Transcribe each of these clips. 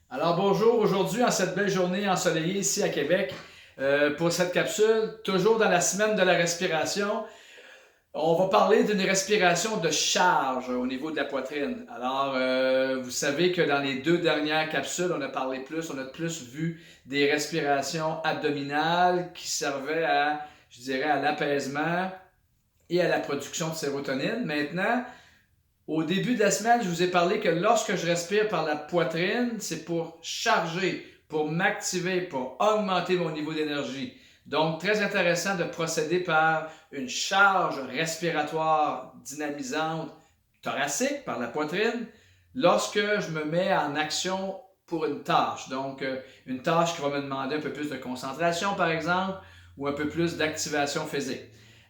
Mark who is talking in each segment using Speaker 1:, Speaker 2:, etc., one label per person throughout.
Speaker 1: Alors bonjour, aujourd'hui en cette belle journée ensoleillée ici à Québec, pour cette capsule, toujours dans la semaine de la respiration, on va parler d'une respiration de charge au niveau de la poitrine. Alors, vous savez que dans les deux dernières capsules, on a plus vu des respirations abdominales qui servaient à, je dirais, à l'apaisement et à la production de sérotonine. Maintenant, au début de la semaine, je vous ai parlé que lorsque je respire par la poitrine, c'est pour charger, pour m'activer, pour augmenter mon niveau d'énergie. Donc, très intéressant de procéder par une charge respiratoire dynamisante thoracique par la poitrine lorsque je me mets en action pour une tâche. Donc, une tâche qui va me demander un peu plus de concentration, par exemple, ou un peu plus d'activation physique.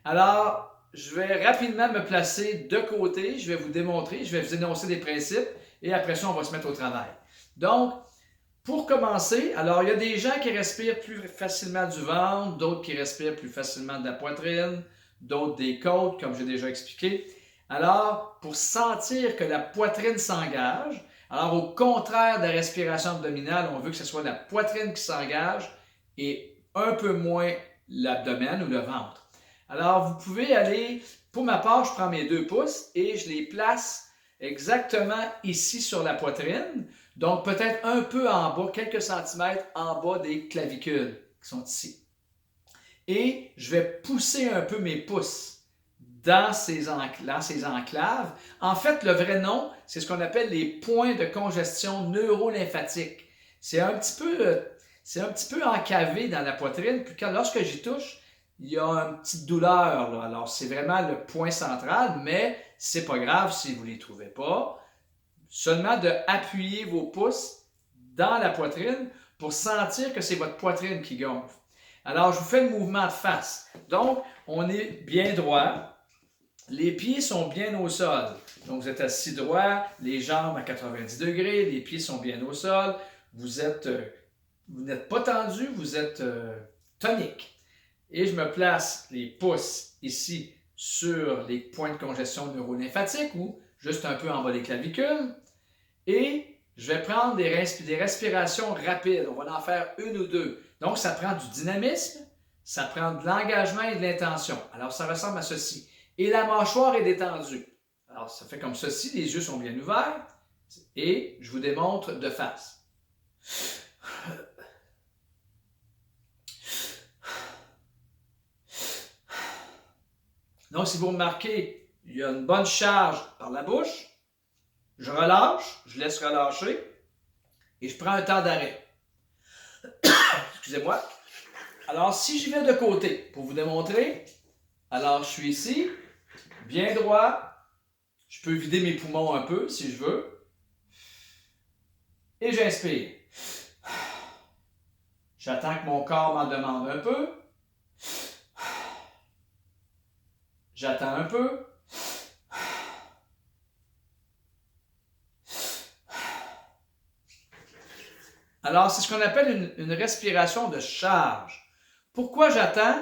Speaker 1: Alors, je vais rapidement me placer de côté, je vais vous démontrer, je vais vous énoncer des principes et après ça, on va se mettre au travail. Donc, pour commencer, alors il y a des gens qui respirent plus facilement du ventre, d'autres qui respirent plus facilement de la poitrine, d'autres des côtes, comme j'ai déjà expliqué. Alors, pour sentir que la poitrine s'engage, alors au contraire de la respiration abdominale, on veut que ce soit la poitrine qui s'engage et un peu moins l'abdomen ou le ventre. Alors, vous pouvez aller, pour ma part, je prends mes 2 pouces et je les place exactement ici sur la poitrine. Donc, peut-être un peu en bas, quelques centimètres en bas des clavicules qui sont ici. Et je vais pousser un peu mes pouces dans ces enclaves. En fait, le vrai nom, c'est ce qu'on appelle les points de congestion neurolymphatique. C'est un petit peu encavé dans la poitrine, puis lorsque j'y touche, il y a une petite douleur, là. Alors, c'est vraiment le point central, mais c'est pas grave si vous ne les trouvez pas. Seulement d'appuyer vos pouces dans la poitrine pour sentir que c'est votre poitrine qui gonfle. Alors, je vous fais le mouvement de face. Donc, on est bien droit. Les pieds sont bien au sol. Donc, vous êtes assis droit, les jambes à 90 degrés, les pieds sont bien au sol. Vous n'êtes pas tendu, vous êtes tonique. Et je me place les pouces ici sur les points de congestion neurolymphatique ou juste un peu en bas des clavicules. Et je vais prendre des respirations rapides. On va en faire une ou deux. Donc, ça prend du dynamisme, ça prend de l'engagement et de l'intention. Alors, ça ressemble à ceci. Et la mâchoire est détendue. Alors, ça fait comme ceci, les yeux sont bien ouverts. Et je vous démontre de face. Donc, si vous remarquez, il y a une bonne charge par la bouche. Je relâche, je laisse relâcher et je prends un temps d'arrêt. Excusez-moi. Alors, si j'y vais de côté pour vous démontrer, alors je suis ici, bien droit. Je peux vider mes poumons un peu si je veux. Et j'inspire. J'attends que mon corps m'en demande un peu. J'attends un peu. Alors, c'est ce qu'on appelle une respiration de charge. Pourquoi j'attends?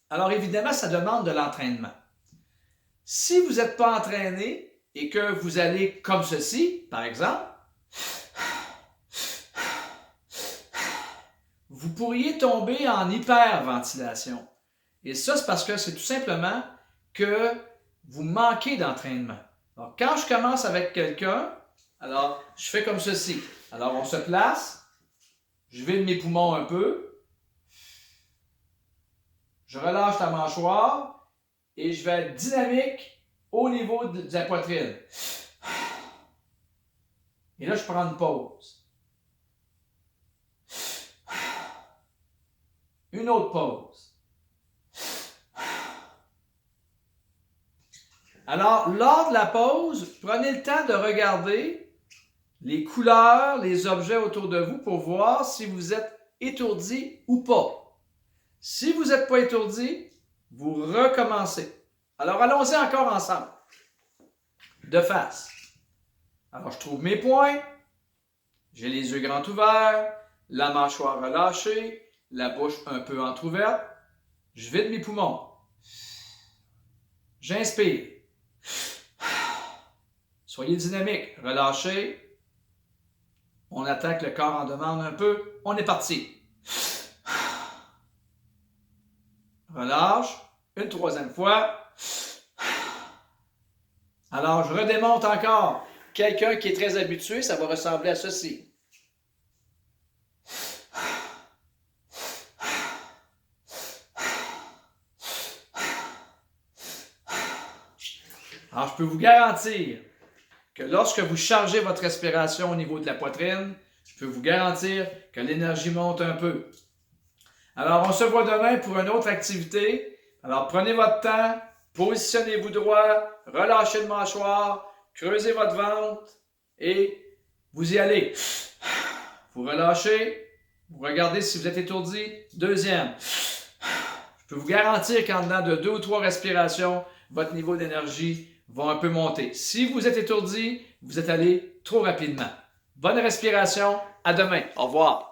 Speaker 1: Alors, évidemment, ça demande de l'entraînement. Si vous n'êtes pas entraîné et que vous allez comme ceci, par exemple, vous pourriez tomber en hyperventilation. Et ça, c'est parce que c'est tout simplement que vous manquez d'entraînement. Alors, quand je commence avec quelqu'un, alors je fais comme ceci. Alors, on se place, je vide mes poumons un peu, je relâche la mâchoire et je vais être dynamique au niveau de la poitrine. Et là, je prends une pause. Une autre pause. Alors, lors de la pause, prenez le temps de regarder les couleurs, les objets autour de vous pour voir si vous êtes étourdi ou pas. Si vous n'êtes pas étourdi, vous recommencez. Alors, allons-y encore ensemble. De face. Alors, je trouve mes points. J'ai les yeux grands ouverts, la mâchoire relâchée, la bouche un peu entrouverte. Je vide mes poumons. J'inspire. Soyez dynamique. Relâchez. On attaque, le corps en demande un peu. On est parti. Relâche. Une troisième fois. Alors, je redémonte encore. Quelqu'un qui est très habitué, ça va ressembler à ceci. Alors, je peux vous garantir que lorsque vous chargez votre respiration au niveau de la poitrine, je peux vous garantir que l'énergie monte un peu. Alors, on se voit demain pour une autre activité. Alors, prenez votre temps, positionnez-vous droit, relâchez le mâchoire, creusez votre ventre et vous y allez. Vous relâchez, vous regardez si vous êtes étourdi. Deuxième. Je peux vous garantir qu'en dedans de 2 ou 3 respirations, votre niveau d'énergie va un peu monter. Si vous êtes étourdi, vous êtes allé trop rapidement. Bonne respiration, à demain. Au revoir.